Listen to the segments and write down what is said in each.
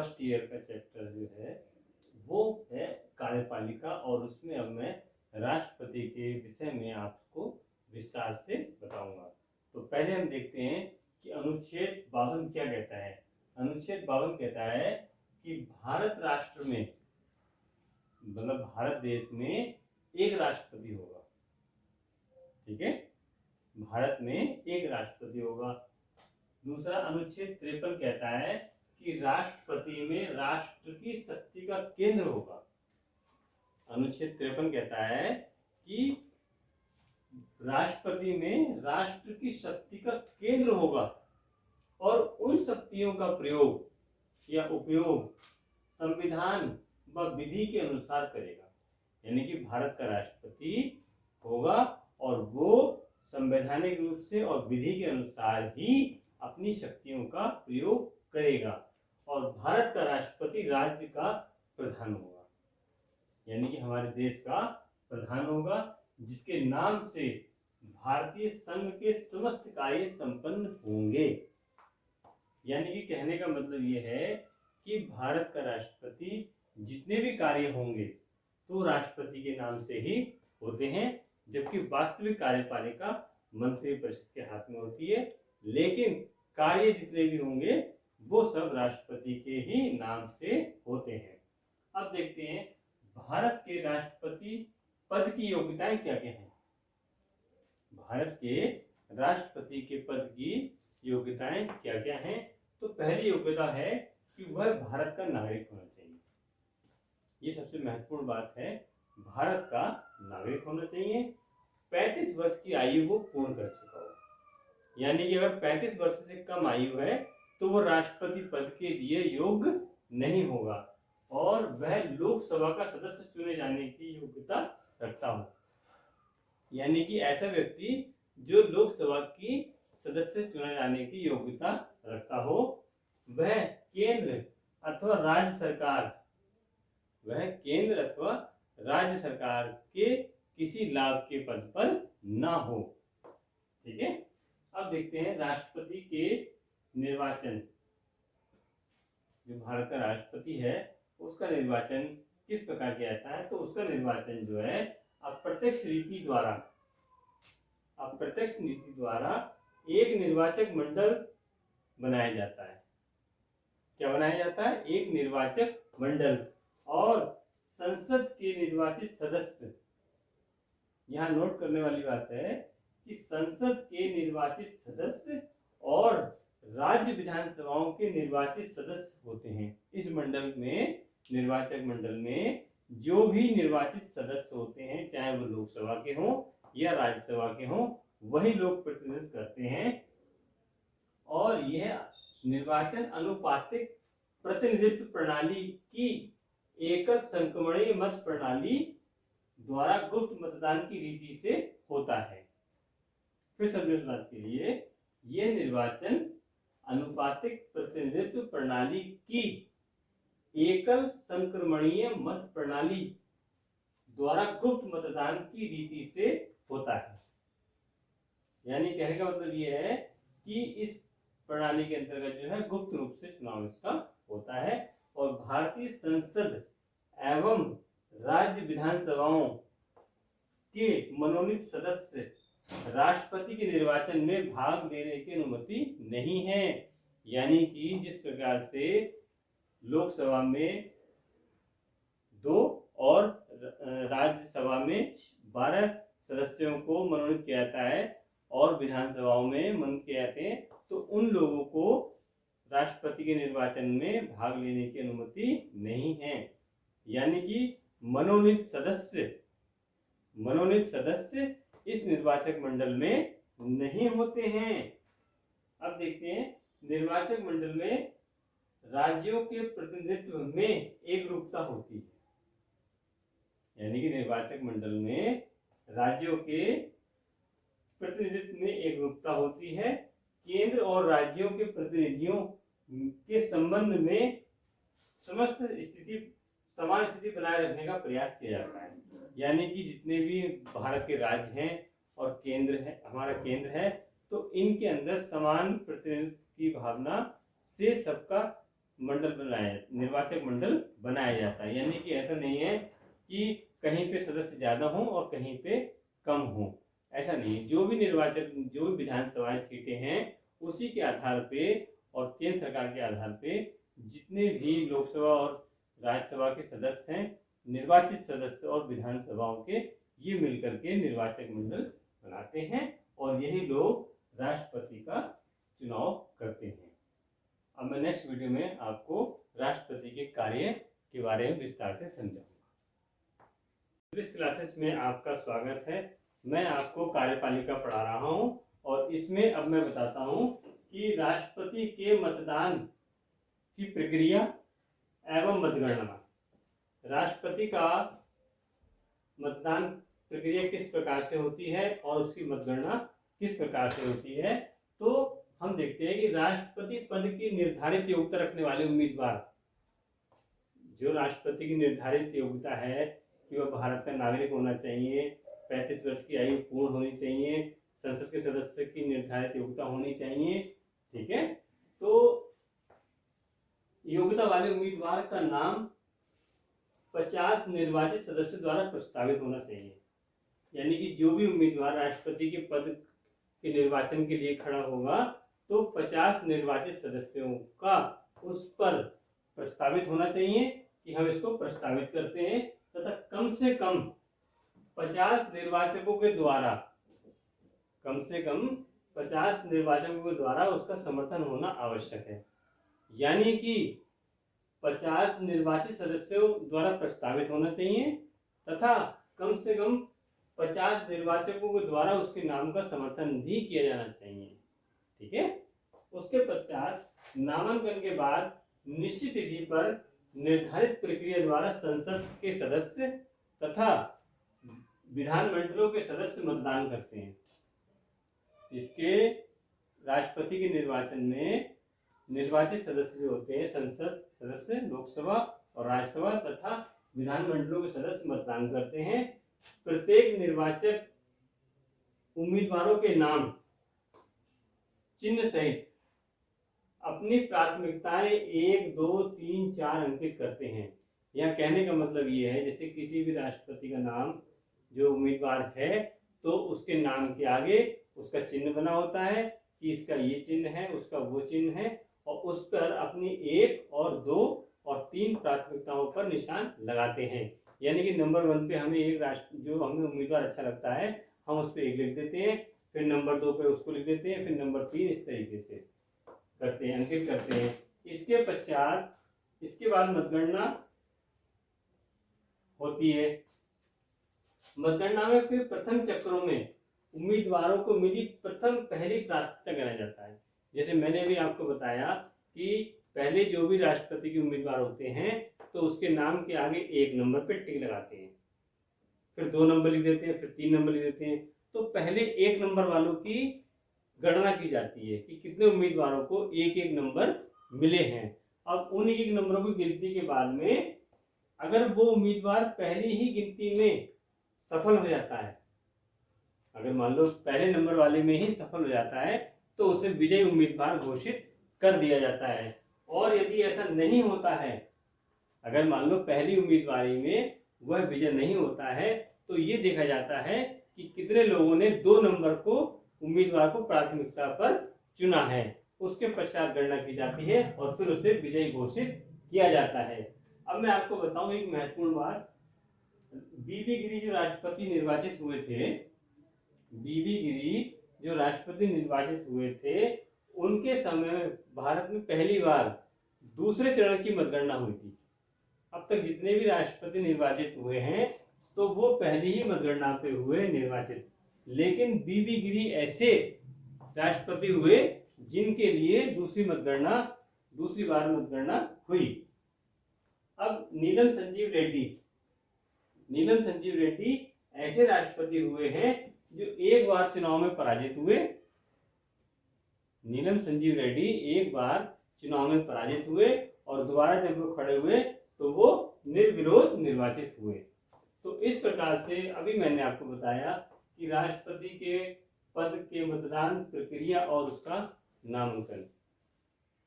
First year का chapter जो है वो है कार्यपालिका, और उसमें अब मैं राष्ट्रपति के विषय में आपको विस्तार से बताऊंगा। तो पहले हम देखते हैं कि अनुच्छेद 52 क्या कहता है। अनुच्छेद 52 कहता है कि भारत राष्ट्र में, मतलब भारत देश में एक राष्ट्रपति होगा। ठीक है, भारत में एक राष्ट्रपति होगा। दूसरा अनुच्छेद 53 कहता है कि राष्ट्रपति में राष्ट्र की शक्ति का केंद्र होगा। अनुच्छेद 53 कहता है कि राष्ट्रपति में राष्ट्र की शक्ति का केंद्र होगा और उन शक्तियों का प्रयोग या उपयोग संविधान व विधि के अनुसार करेगा। यानी कि भारत का राष्ट्रपति होगा और वो संवैधानिक रूप से और विधि के अनुसार ही अपनी शक्तियों का प्रयोग करेगा। और भारत का राष्ट्रपति राज्य का प्रधान होगा, यानी कि हमारे देश का प्रधान होगा, जिसके नाम से भारतीय संघ के समस्त कार्य संपन्न होंगे। यानी कि कहने का मतलब ये है कि भारत का राष्ट्रपति जितने भी कार्य होंगे तो राष्ट्रपति के नाम से ही होते हैं, जबकि वास्तविक कार्यपालिका मंत्रिपरिषद के हाथ में होती है। लेकिन कार्य जितने भी होंगे वो सब राष्ट्रपति के ही नाम से होते हैं। अब देखते हैं भारत के राष्ट्रपति पद की योग्यताएं क्या क्या हैं। भारत के राष्ट्रपति के पद की योग्यताएं क्या क्या हैं। तो पहली योग्यता है कि वह भारत का नागरिक होना चाहिए। ये सबसे महत्वपूर्ण बात है, भारत का नागरिक होना चाहिए। 35 वर्ष की आयु वो पूर्ण कर चुका हो। यानी कि अगर 35 वर्ष से कम आयु है तो वो राष्ट्रपति पद के लिए योग्य नहीं होगा और वह लोकसभा का सदस्य चुने जाने की योग्यता रखता हो। यानी कि ऐसा व्यक्ति जो लोकसभा की सदस्य चुने जाने की योग्यता रखता हो, वह केंद्र अथवा राज्य सरकार के किसी लाभ के पद पर ना हो। ठीक है, अब देखते हैं राष्ट्रपति के निर्वाचन। जो भारत का राष्ट्रपति है उसका निर्वाचन किस प्रकार किया जाता है। तो उसका निर्वाचन जो है अप्रत्यक्ष नीति द्वारा एक निर्वाचक मंडल बनाया जाता है। क्या बनाया जाता है? एक निर्वाचक मंडल। और संसद के निर्वाचित सदस्य, यहाँ नोट करने वाली बात है कि संसद के निर्वाचित सदस्य और राज्य विधानसभाओं के निर्वाचित सदस्य होते हैं। इस मंडल में, निर्वाचक मंडल में जो भी निर्वाचित सदस्य होते हैं, चाहे वो लोकसभा के हों या राज्यसभा के हों, वही लोग प्रतिनिधित्व करते हैं। और यह निर्वाचन अनुपातिक प्रतिनिधित्व प्रणाली की एकल संक्रमणीय मत प्रणाली द्वारा गुप्त मतदान की रीति से होता है। फिर समझो इस बात के लिए, यह निर्वाचन अनुपातिक प्रतिनिधित्व प्रणाली की एकल संक्रमणीय मत प्रणाली द्वारा गुप्त मतदान की रीति से होता है। यानी कहने का मतलब यह है कि इस प्रणाली के अंतर्गत जो है गुप्त रूप से चुनाव इसका होता है। और भारतीय संसद एवं राज्य विधानसभाओं के मनोनीत सदस्य राष्ट्रपति के निर्वाचन में भाग लेने की अनुमति नहीं है। यानी कि जिस प्रकार से लोकसभा में 2 और राज्यसभा में 12 सदस्यों को मनोनीत किया जाता है और विधानसभाओं में मनोनीत किए जाते हैं, तो उन लोगों को राष्ट्रपति के निर्वाचन में भाग लेने की अनुमति नहीं है। यानी कि मनोनीत सदस्य इस निर्वाचक मंडल में नहीं होते हैं। अब देखते हैं, निर्वाचक मंडल में राज्यों के प्रतिनिधित्व में एकरूपता होती है। यानी कि निर्वाचक मंडल में राज्यों के प्रतिनिधित्व में एकरूपता होती है। केंद्र और राज्यों के प्रतिनिधियों के संबंध में समान स्थिति बनाए रखने का प्रयास किया जाता है। यानी कि जितने भी भारत के राज्य हैं और केंद्र है, हमारा केंद्र है, तो इनके अंदर समान प्रतिनिधित्व की भावना से सबका निर्वाचक मंडल बनाया जाता है। यानी कि ऐसा नहीं है कि कहीं पे सदस्य ज़्यादा हों और कहीं पे कम हों, ऐसा नहीं है। जो भी विधानसभा सीटें हैं उसी के आधार पे और केंद्र सरकार के आधार पे जितने भी लोकसभा और राज्यसभा के सदस्य हैं, निर्वाचित सदस्य और विधानसभाओं के, ये मिलकर के निर्वाचक मंडल बनाते हैं और यही लोग राष्ट्रपति का चुनाव करते हैं। अब मैं नेक्स्ट वीडियो में आपको राष्ट्रपति के कार्य के बारे में विस्तार से समझाऊंगा। इस क्लासेस में आपका स्वागत है। मैं आपको कार्यपालिका पढ़ा रहा हूं और इसमें अब मैं बताता हूं कि राष्ट्रपति के मतदान की प्रक्रिया एवं मतगणना। राष्ट्रपति का मतदान प्रक्रिया किस प्रकार से होती है और उसकी मतगणना किस प्रकार से होती है, तो हम देखते हैं कि राष्ट्रपति पद की निर्धारित योग्यता रखने वाले उम्मीदवार, जो राष्ट्रपति की निर्धारित योग्यता है कि वह भारत का नागरिक होना चाहिए, 35 वर्ष की आयु पूर्ण होनी चाहिए, संसद के सदस्य की निर्धारित योग्यता होनी चाहिए, ठीक है। तो योग्यता वाले उम्मीदवार का नाम 50 निर्वाचित सदस्यों द्वारा प्रस्तावित होना चाहिए। यानी कि जो भी उम्मीदवार राष्ट्रपति के पद के निर्वाचन के लिए खड़ा होगा तो 50 निर्वाचित सदस्यों का उस पर प्रस्तावित होना चाहिए कि हम इसको प्रस्तावित करते हैं, तथा कम से कम 50 निर्वाचकों के द्वारा, कम से कम 50 निर्वाचकों के द्वारा उसका समर्थन होना आवश्यक है। यानी कि 50 निर्वाचित सदस्यों द्वारा प्रस्तावित होना चाहिए तथा कम से कम 50 निर्वाचकों के द्वारा उसके नाम का समर्थन भी किया जाना चाहिए, ठीक है। उसके पश्चात नामांकन के बाद निश्चित तिथि पर निर्धारित प्रक्रिया द्वारा संसद के सदस्य तथा विधानमंडलों के सदस्य मतदान करते हैं। इसके राष्ट्रपति के निर्वाचन में निर्वाचित सदस्य जो होते हैं, संसद सदस्य, लोकसभा और राज्यसभा तथा विधानमंडलों के सदस्य मतदान करते हैं। प्रत्येक निर्वाचक उम्मीदवारों के नाम चिन्ह सहित अपनी प्राथमिकताएं 1, 2, 3, 4 अंकित करते हैं। यह कहने का मतलब ये है, जैसे किसी भी राष्ट्रपति का नाम जो उम्मीदवार है तो उसके नाम के आगे उसका चिन्ह बना होता है कि इसका ये चिन्ह है, उसका वो चिन्ह है, और उस पर अपनी 1 और 2 और 3 प्राथमिकताओं पर निशान लगाते हैं। यानी कि नंबर 1 पे हमें जो हमें उम्मीदवार अच्छा लगता है हम उस पर 1 लिख देते हैं, फिर नंबर 2 पे उसको लिख देते हैं, फिर नंबर 3, इस तरीके से करते हैं, अंकित करते हैं। इसके पश्चात इसके बाद मतगणना होती है। मतगणना में फिर प्रथम चक्रों में उम्मीदवारों को मिली पहली प्राथमिकता गिना जाता है। जैसे मैंने भी आपको बताया कि पहले जो भी राष्ट्रपति के उम्मीदवार होते हैं तो उसके नाम के आगे 1 नंबर पे टिक लगाते हैं, फिर 2 नंबर लिख देते हैं, फिर 3 नंबर लिख देते हैं। तो पहले 1 नंबर वालों की गणना की जाती है कि कितने उम्मीदवारों को 1-1 नंबर मिले हैं। अब उन 1 नंबरों की गिनती के बाद में अगर वो उम्मीदवार पहली ही गिनती में सफल हो जाता है, अगर मान लो पहले नंबर वाले में ही सफल हो जाता है तो उसे विजयी उम्मीदवार घोषित कर दिया जाता है। और यदि ऐसा नहीं होता है, अगर मान लो पहली उम्मीदवारी में वह विजय नहीं होता है, तो ये देखा जाता है कि कितने लोगों ने 2 नंबर को उम्मीदवार को प्राथमिकता पर चुना है। उसके पश्चात गणना की जाती है और फिर उसे विजयी घोषित किया जाता है। अब मैं आपको बताऊं एक महत्वपूर्ण बात। बीबी गिरी जो राष्ट्रपति निर्वाचित हुए थे, बीबी गिरी जो राष्ट्रपति निर्वाचित हुए थे, उनके समय में भारत में पहली बार दूसरे चरण की मतगणना हुई थी। अब तक जितने भी राष्ट्रपति निर्वाचित हुए हैं तो वो पहली ही मतगणना पे हुए निर्वाचित, लेकिन बीबी गिरी ऐसे राष्ट्रपति हुए जिनके लिए दूसरी बार मतगणना हुई। अब नीलम संजीव रेड्डी ऐसे राष्ट्रपति हुए हैं जो एक बार चुनाव में पराजित हुए। नीलम संजीव रेड्डी एक बार चुनाव में पराजित हुए और दोबारा जब वो खड़े हुए तो वो निर्विरोध निर्वाचित हुए। तो इस प्रकार से अभी मैंने आपको बताया कि राष्ट्रपति के पद के मतदान प्रक्रिया और उसका नामांकन।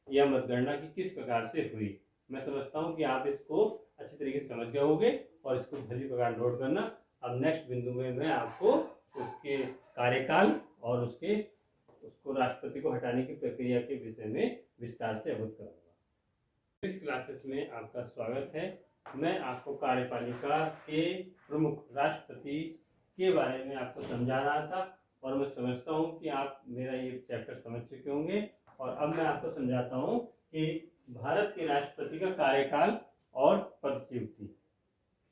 यह मतगणना की किस प्रकार से हुई। मैं समझता हूँ कि आप इसको अच्छी तरीके से समझ गए होंगे और इसको भली प्रकार नोट करना। अब नेक्स्ट बिंदु में मैं आपको उसके कार्यकाल और उसको राष्ट्रपति को हटाने की प्रक्रिया के विषय में विस्तार से अवगत कराऊंगा। इस क्लासेस में आपका स्वागत है। मैं आपको कार्यपालिका के प्रमुख राष्ट्रपति के बारे में आपको समझा रहा था और मैं समझता हूँ कि आप मेरा ये चैप्टर समझ चुके होंगे। और अब मैं आपको समझाता हूँ कि भारत के राष्ट्रपति का कार्यकाल और पदच्युति,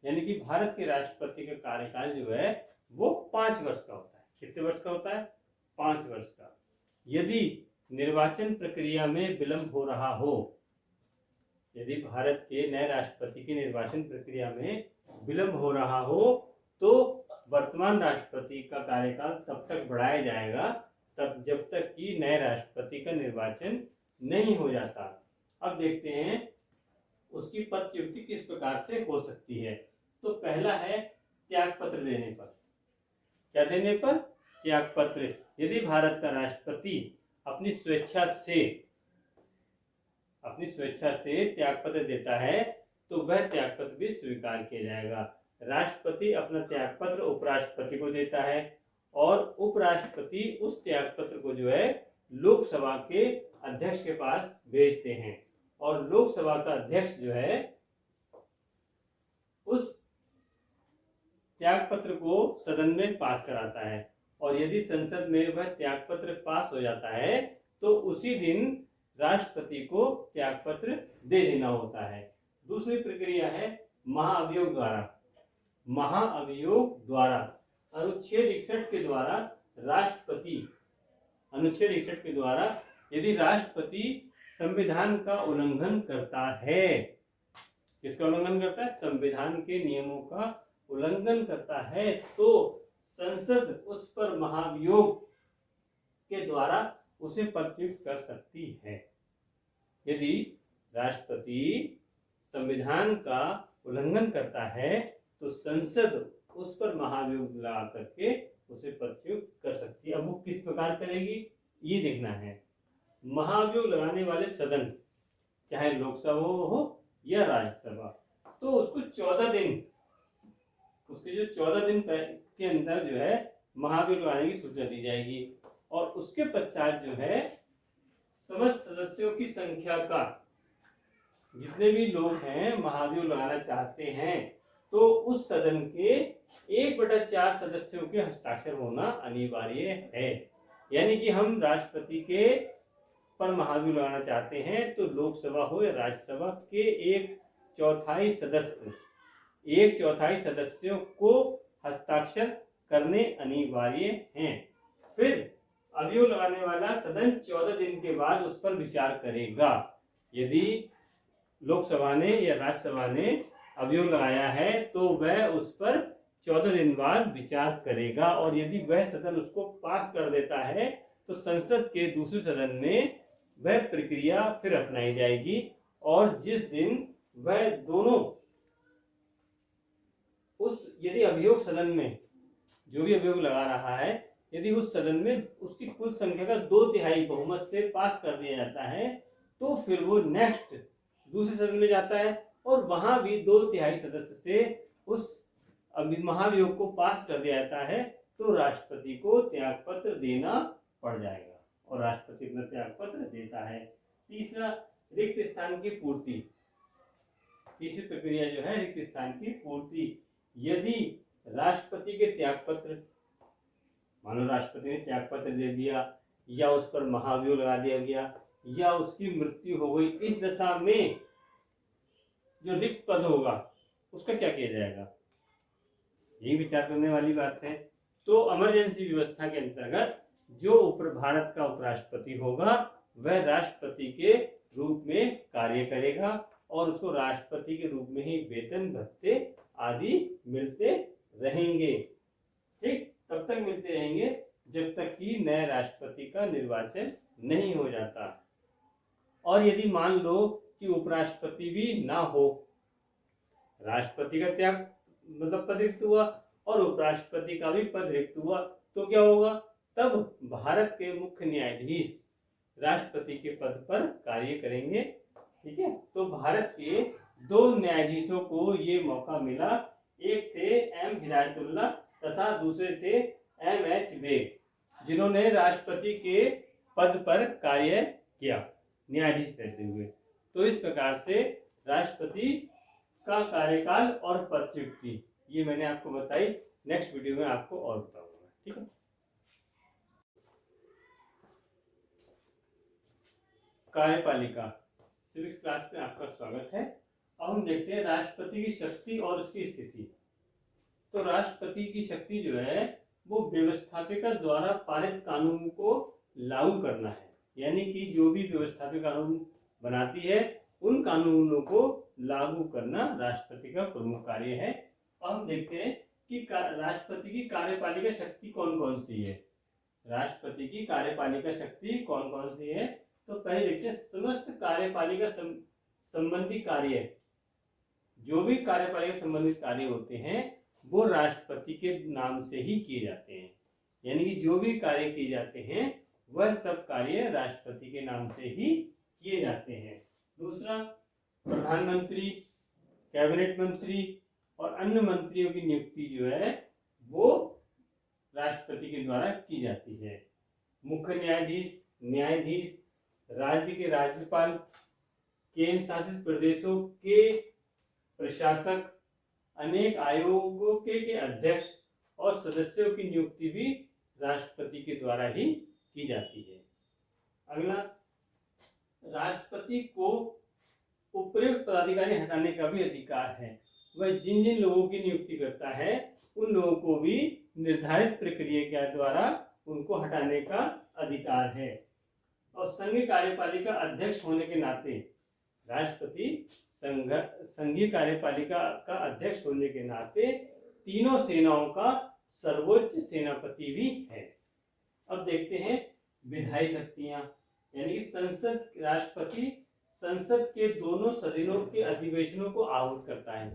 यानी कि भारत के राष्ट्रपति का कार्यकाल जो है वो 5 वर्ष का होता है। कितने वर्ष का होता है? 5 वर्ष का। यदि निर्वाचन प्रक्रिया में विलंब हो रहा हो, यदि भारत के नए राष्ट्रपति की निर्वाचन प्रक्रिया में विलंब हो रहा हो तो वर्तमान राष्ट्रपति का कार्यकाल तब तक बढ़ाया जाएगा तब जब तक कि नए राष्ट्रपति का निर्वाचन नहीं हो जाता। अब देखते हैं उसकी पदच्युति किस प्रकार से हो सकती है। तो पहला है त्यागपत्र देने पर। क्या देने पर? त्यागपत्र। यदि भारत का राष्ट्रपति अपनी स्वेच्छा से त्यागपत्र देता है तो वह त्यागपत्र भी स्वीकार किया जाएगा। राष्ट्रपति अपना त्यागपत्र उपराष्ट्रपति को देता है और उपराष्ट्रपति उस त्यागपत्र को जो है लोकसभा के अध्यक्ष के पास भेजते हैं और लोकसभा का अध्यक्ष जो है उस त्यागपत्र को सदन में पास कराता है और यदि संसद में वह त्यागपत्र पास हो जाता है तो उसी दिन राष्ट्रपति को त्यागपत्र दे देना होता है। दूसरी प्रक्रिया है महाअभियोग द्वारा। महाअभियोग द्वारा अनुच्छेद 61 के द्वारा यदि राष्ट्रपति संविधान का उल्लंघन करता है, किसका उल्लंघन करता है? संविधान के नियमों का उल्लंघन करता है तो संसद उस पर महाभियोग के द्वारा उसे पदच्युत कर सकती है। यदि राष्ट्रपति संविधान का उल्लंघन करता है तो संसद उस पर महाभियोग लगा करके उसे पदच्युत कर सकती है। अब वो किस प्रकार करेगी ये देखना है। महाभियोग लगाने वाले सदन चाहे लोकसभा हो या राज्यसभा तो उसको 14 दिन, उसके जो 14 दिन के अंदर जो है महाभियोग लगाने की सूचना दी जाएगी और उसके पश्चात जो है समस्त सदस्यों की संख्या का, जितने भी लोग हैं महाभियोग लगाना चाहते हैं तो उस सदन के 1/4 सदस्यों के हस्ताक्षर होना अनिवार्य है। यानी कि हम राष्ट्रपति के पर महाभियोग लगाना चाहते हैं तो लोकसभा हो या राज्यसभा के 1/4 सदस्यों को हस्ताक्षर करने अनिवार्य हैं। फिर अभियोग लगाने वाला सदन 14 दिन के बाद उस पर विचार करेगा। यदि लोकसभा ने या राज्यसभा ने अभियोग लगाया है तो वह उस पर 14 दिन बाद विचार करेगा और यदि वह सदन उसको पास कर देता है तो संसद के दूसरे सदन में वह प्रक्रिया फिर अपनाई जाएगी और जिस दिन वह दोनों यदि अभियोग सदन में जो भी अभियोग लगा रहा है यदि उस सदन में उसकी कुल संख्या का 2/3 बहुमत से पास कर दिया जाता है तो फिर वो नेक्स्ट दूसरे सदन में जाता है और वहां भी 2/3 सदस्य से उस महाभियोग को पास कर दिया जाता है तो राष्ट्रपति को त्यागपत्र देना पड़ जाएगा और राष्ट्रपति अपना त्यागपत्र देता है। तीसरा रिक्त स्थान की पूर्ति। तीसरी प्रक्रिया जो है रिक्त स्थान की पूर्ति। यदि राष्ट्रपति के त्यागपत्र, मानो राष्ट्रपति ने त्यागपत्र दे दिया या उस पर महाभियोग लगा दिया गया या उसकी मृत्यु हो गई, इस दशा में जो रिक्त पद होगा उसका क्या किया जाएगा, यही विचार करने वाली बात है। तो इमरजेंसी व्यवस्था के अंतर्गत जो भारत का उपराष्ट्रपति होगा वह राष्ट्रपति के रूप में कार्य करेगा और उसको राष्ट्रपति के रूप में ही वेतन भत्ते आदि मिलते रहेंगे। ठीक, तब तक मिलते रहेंगे जब तक कि नए राष्ट्रपति का निर्वाचन नहीं हो जाता। और यदि मान लो कि उपराष्ट्रपति भी ना हो, राष्ट्रपति का त्याग मतलब पद रिक्त हुआ और उपराष्ट्रपति का भी पद रिक्त हुआ, तो क्या होगा? तब भारत के मुख्य न्यायाधीश राष्ट्रपति के पद पर कार्य करेंगे। ठीक है, तो भारत के 2 न्यायाधीशों को ये मौका मिला, एक थे एम हिदायतुल्लाह तथा दूसरे थे एम एच बेग, जिन्होंने राष्ट्रपति के पद पर कार्य किया न्यायाधीश रहते हुए। तो इस प्रकार से राष्ट्रपति का कार्यकाल और पदच्युति ये मैंने आपको बताई। नेक्स्ट वीडियो में आपको और बताऊंगा। ठीक है, कार्यपालिका सिविक्स क्लास में आपका स्वागत है। अब हम देखते हैं राष्ट्रपति की शक्ति और उसकी स्थिति। तो राष्ट्रपति की शक्ति जो है वो व्यवस्थापिका द्वारा पारित कानून को लागू करना है, यानी कि जो भी व्यवस्थापिका कानून बनाती है उन कानूनों को लागू करना राष्ट्रपति का प्रमुख कार्य है। अब हम देखते हैं कि राष्ट्रपति की कार्यपालिका शक्ति कौन कौन सी है। राष्ट्रपति की कार्यपालिका शक्ति कौन कौन सी है, तो पहले देखते हैं समस्त कार्यपालिका संबंधी कार्य, जो भी कार्यपालिका संबंधित कार्य होते हैं वो राष्ट्रपति के नाम से ही किए जाते हैं, यानी कि जो भी कार्य किए जाते हैं वह सब कार्य राष्ट्रपति के नाम से ही किए जाते हैं। दूसरा, प्रधानमंत्री, कैबिनेट मंत्री और अन्य मंत्रियों की नियुक्ति जो है वो राष्ट्रपति के द्वारा की जाती है। मुख्य न्यायाधीश, न्यायाधीश, राज्य के राज्यपाल, केंद्र शासित प्रदेशों के प्रशासक, अनेक आयोगों के अध्यक्ष और सदस्यों की नियुक्ति भी राष्ट्रपति के द्वारा ही की जाती है। अगला, राष्ट्रपति को उपयुक्त पदाधिकारी हटाने का भी अधिकार है। वह जिन जिन लोगों की नियुक्ति करता है उन लोगों को भी निर्धारित प्रक्रिया के द्वारा उनको हटाने का अधिकार है। और संघीय कार्यपालिका अध्यक्ष होने के नाते राष्ट्रपति संघीय कार्यपालिका का अध्यक्ष होने के नाते तीनों सेनाओं का सर्वोच्च सेनापति भी है। अब देखते हैं विधायी शक्तियां, यानी कि संसद, राष्ट्रपति संसद के दोनों सदनों के अधिवेशनों को आहूत करता है,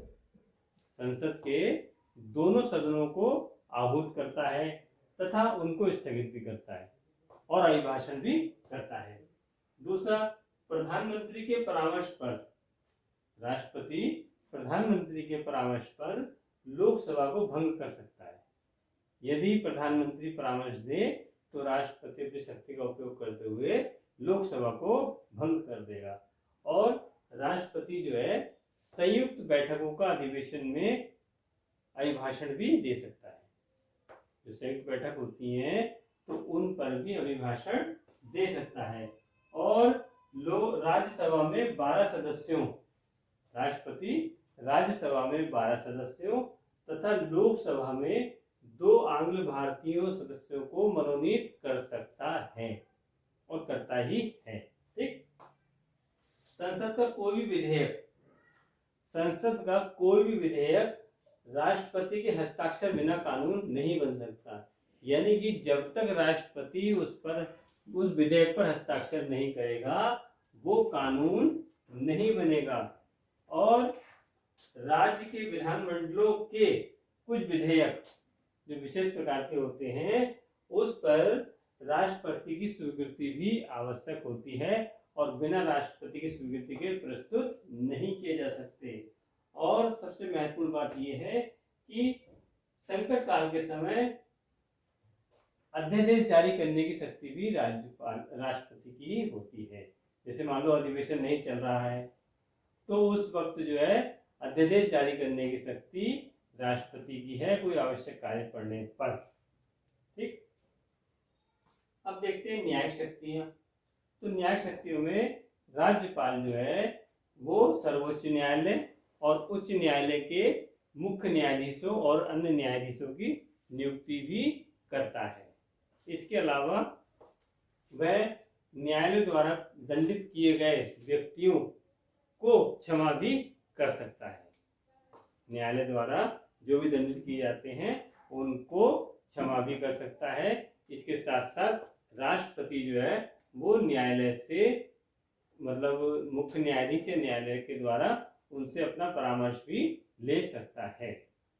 संसद के दोनों सदनों को आहूत करता है तथा उनको स्थगित भी करता है और अभिभाषण भी करता है। दूसरा, प्रधानमंत्री के परामर्श पर राष्ट्रपति प्रधानमंत्री के परामर्श पर लोकसभा को भंग कर सकता है। यदि प्रधानमंत्री परामर्श दे तो राष्ट्रपति अपनी शक्ति का उपयोग करते हुए लोकसभा को भंग कर देगा। और राष्ट्रपति जो है संयुक्त बैठकों का अधिवेशन में अभिभाषण भी दे सकता है। जो संयुक्त बैठक होती हैं तो उन पर भी अभिभाषण दे सकता है। और राज्यसभा में 12 सदस्यों, राष्ट्रपति राज्यसभा में 12 सदस्यों तथा लोकसभा में 2 आंग्ल भारतीय सदस्यों को मनोनीत कर सकता है और करता ही है। ठीक, संसद का कोई भी विधेयक राष्ट्रपति के हस्ताक्षर बिना कानून नहीं बन सकता, यानी कि जब तक राष्ट्रपति उस विधेयक पर हस्ताक्षर नहीं करेगा वो कानून नहीं बनेगा। और राज्य के विधानमंडलों के कुछ विधेयक जो विशेष प्रकार के होते हैं उस पर राष्ट्रपति की स्वीकृति भी आवश्यक होती है और बिना राष्ट्रपति की स्वीकृति के प्रस्तुत नहीं किए जा सकते। और सबसे महत्वपूर्ण बात यह है कि संकट काल के समय अध्यादेश जारी करने की शक्ति भी राष्ट्रपति की होती है। जैसे मान लो अधिवेशन नहीं चल रहा है तो उस वक्त जो है अध्यादेश जारी करने की शक्ति राष्ट्रपति की है, कोई आवश्यक कार्य पड़ने पर। ठीक, अब देखते हैं न्यायिक शक्तियां। तो न्यायिक शक्तियों में राज्यपाल जो है वो सर्वोच्च न्यायालय और उच्च न्यायालय के मुख्य न्यायाधीशों और अन्य न्यायाधीशों की नियुक्ति भी करता है। इसके अलावा वह न्यायालय द्वारा दंडित किए गए व्यक्तियों को क्षमा भी कर सकता है। न्यायालय द्वारा जो भी दंडित किए जाते हैं उनको क्षमा भी कर सकता है। इसके साथ साथ राष्ट्रपति जो है वो न्यायालय से मतलब मुख्य न्यायाधीश या न्यायालय के द्वारा उनसे अपना परामर्श भी ले सकता है।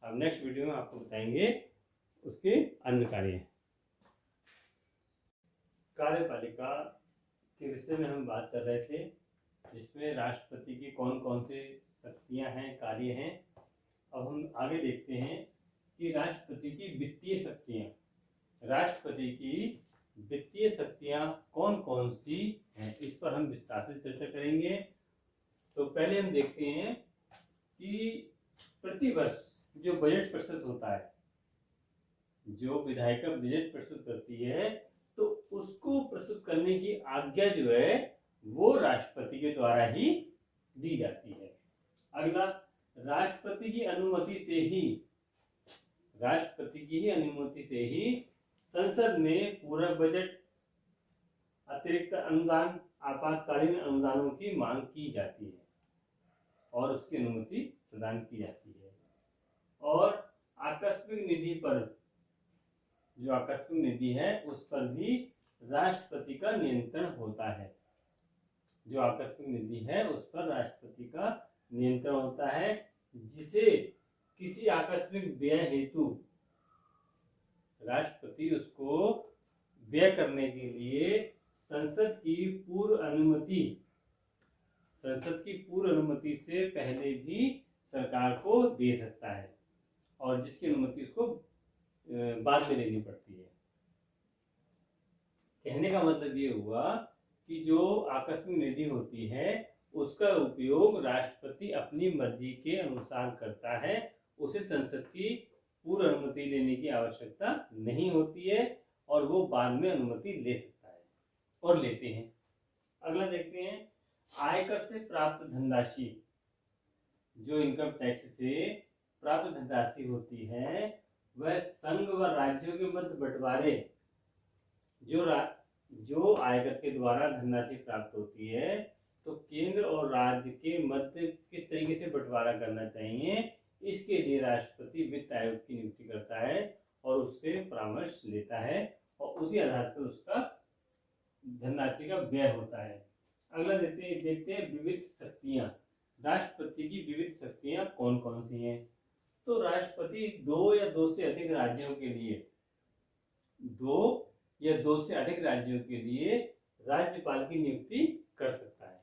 अब नेक्स्ट वीडियो में आपको बताएंगे उसके अन्य कार्य। कार्यपालिका के विषय में हम बात कर रहे थे, जिसमें राष्ट्रपति की कौन कौन सी शक्तियां हैं, कार्य हैं। अब हम आगे देखते हैं कि राष्ट्रपति की वित्तीय शक्तियां, राष्ट्रपति की वित्तीय शक्तियां कौन कौन सी हैं, इस पर हम विस्तार से चर्चा करेंगे। तो पहले हम देखते हैं कि प्रतिवर्ष जो बजट प्रस्तुत होता है, जो विधायिका बजट प्रस्तुत करती है, तो उसको प्रस्तुत करने की आज्ञा जो है वो राष्ट्रपति के द्वारा ही दी जाती है। अगला, राष्ट्रपति की अनुमति से ही, राष्ट्रपति की ही अनुमति से ही संसद में पूरक बजट, अतिरिक्त अनुदान, आपातकालीन अनुदानों की मांग की जाती है और उसकी अनुमति प्रदान की जाती है। और आकस्मिक निधि पर, जो आकस्मिक निधि है उस पर भी राष्ट्रपति का नियंत्रण होता है। जो आकस्मिक निधि है उस पर राष्ट्रपति का नियंत्रण होता है, जिसे किसी आकस्मिक व्यय हेतु राष्ट्रपति उसको व्यय करने के लिए संसद की पूर्व अनुमति से पहले भी सरकार को दे सकता है, और जिसकी अनुमति उसको बाद में लेनी पड़ती है। कहने का मतलब ये हुआ कि जो आकस्मिक निधि होती है उसका उपयोग राष्ट्रपति अपनी मर्जी के अनुसार करता है, उसे संसद की पूर्व अनुमति लेने की आवश्यकता नहीं होती है और वो बाद में अनुमति ले सकता है और लेते हैं। अगला देखते हैं, आयकर से प्राप्त धनराशि, जो इनकम टैक्स से प्राप्त धनराशि होती है वह संघ व राज्यों के मध्य बंटवारे, जो आयकर के द्वारा धनराशि प्राप्त होती है, तो केंद्र और राज्य के मध्य किस तरीके से बंटवारा करना चाहिए, इसके लिए राष्ट्रपति वित्त आयोग की नियुक्ति करता है और उससे परामर्श लेता है और उसी आधार पर उसका धनराशि का व्यय होता है। अगला देखते हैं विविध शक्तियां। राष्ट्रपति की विविध शक्तियां कौन कौन सी हैं? तो राष्ट्रपति दो या दो से अधिक राज्यों के लिए राज्यपाल की नियुक्ति कर सकता है।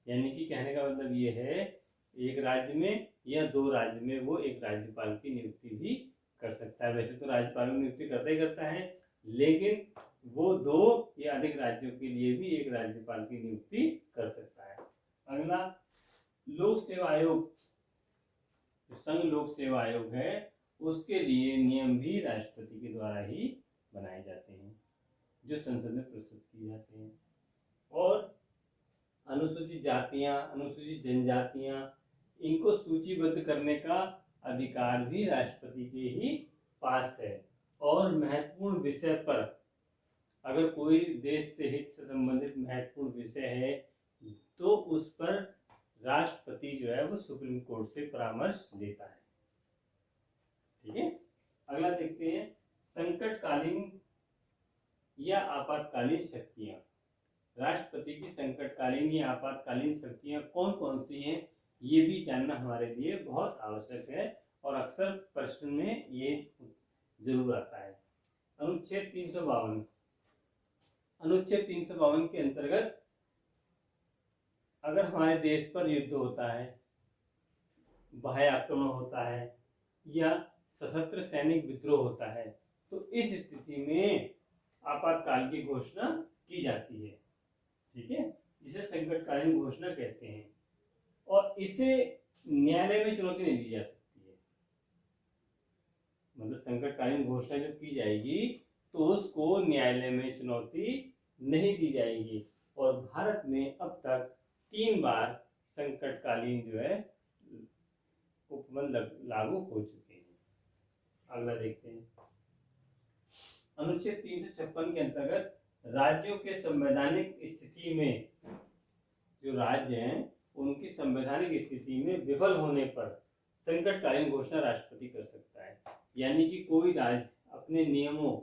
यानी कि कहने का मतलब ये है, एक राज्य में या दो राज्य में वो एक राज्यपाल की नियुक्ति भी कर सकता है। वैसे तो राज्यपाल की नियुक्ति करता है, लेकिन वो दो या अधिक राज्यों के लिए भी एक राज्यपाल की नियुक्ति कर सकता है। अगला, लोक सेवा आयोग, जो संघ लोक सेवा आयोग है उसके लिए नियम भी राष्ट्रपति के द्वारा ही बनाए जाते हैं, जो संसद में प्रस्तुत किए जाते हैं। और अनुसूचित जातियां, अनुसूचित जनजातियां, इनको सूचीबद्ध करने का अधिकार भी राष्ट्रपति के ही पास है। और महत्वपूर्ण विषय पर, अगर कोई देश से हित से संबंधित महत्वपूर्ण विषय है तो उस पर राष्ट्रपति जो है वो सुप्रीम कोर्ट से परामर्श लेता है। ठीक है। अगला देखते हैं, संकटकालीन या आपातकालीन शक्तियां। राष्ट्रपति की संकटकालीन या आपातकालीन शक्तियां कौन कौन सी हैं, ये भी जानना हमारे लिए बहुत आवश्यक है और अक्सर प्रश्न में ये जरूर आता है। अनुच्छेद 352, अनुच्छेद 352 के अंतर्गत अगर हमारे देश पर युद्ध होता है, बाह्य आक्रमण होता है या सशस्त्र सैनिक विद्रोह होता है, तो इस स्थिति में आपातकाल की घोषणा की जाती है। ठीक है, जिसे संकटकालीन घोषणा कहते हैं, और इसे न्यायालय में चुनौती नहीं दी जा सकती है। मतलब संकटकालीन घोषणा जब की जाएगी तो उसको न्यायालय में चुनौती नहीं दी जाएगी। और भारत में अब तक 3 बार संकटकालीन जो है उपबंध लागू हो चुके हैं। अगला देखते हैं, अनुच्छेद 356 के अंतर्गत राज्यों के संवैधानिक स्थिति में, जो राज्य हैं उनकी संवैधानिक स्थिति में विफल होने पर संकटकालीन घोषणा राष्ट्रपति कर सकता है। यानी कि कोई राज्य अपने नियमों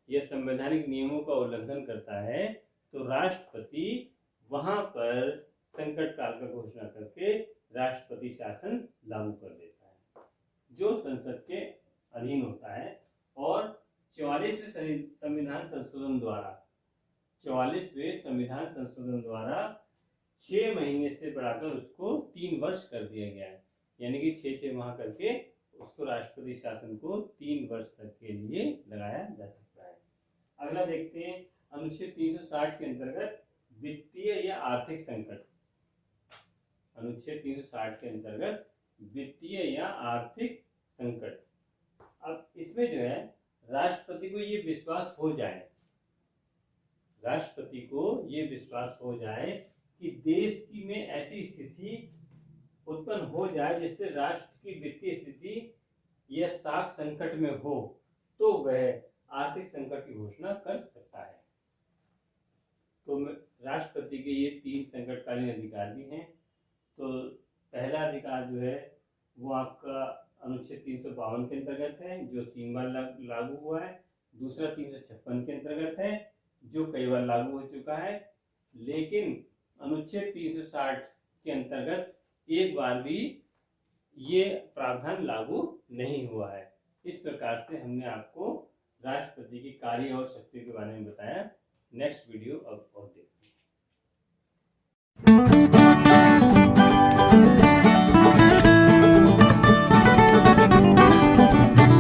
या संवैधानिक नियमों का उल्लंघन करता है तो राष्ट्रपति वहां पर संकट काल का घोषणा करके राष्ट्रपति शासन लागू कर देता है, जो संसद के अधीन होता है। और 44वें संविधान संशोधन द्वारा 44वें संविधान संशोधन द्वारा 6 महीने से बढ़ाकर उसको 3 वर्ष कर दिया गया है। यानी कि 6 माह करके उसको राष्ट्रपति शासन को 3 वर्ष तक के लिए लगाया जा सकता है। अगला देखते हैं अनुच्छेद 360 के अंतर्गत वित्तीय या आर्थिक संकट। अनुच्छेद 360 के अंतर्गत वित्तीय या आर्थिक संकट। अब इसमें जो है राष्ट्रपति को ये विश्वास हो जाए, राष्ट्रपति को ये विश्वास हो जाए कि देश की में ऐसी स्थिति उत्पन्न हो जाए जिससे राष्ट्र की वित्तीय स्थिति यह साख संकट में हो, तो वह आर्थिक संकट की घोषणा कर सकता है। तो राष्ट्रपति के ये 3 संकटकालीन अधिकार भी हैं। तो पहला अधिकार जो है वो आपका अनुच्छेद 352 के अंतर्गत है, जो 3 बार लागू हुआ है। दूसरा 356 के अंतर्गत है, जो कई बार लागू हो चुका है। लेकिन अनुच्छेद 360 के अंतर्गत एक बार भी ये प्रावधान लागू नहीं हुआ है। इस प्रकार से हमने आपको राष्ट्रपति की कार्य और शक्ति के बारे में बताया। नेक्स्ट वीडियो अब और देखते हैं।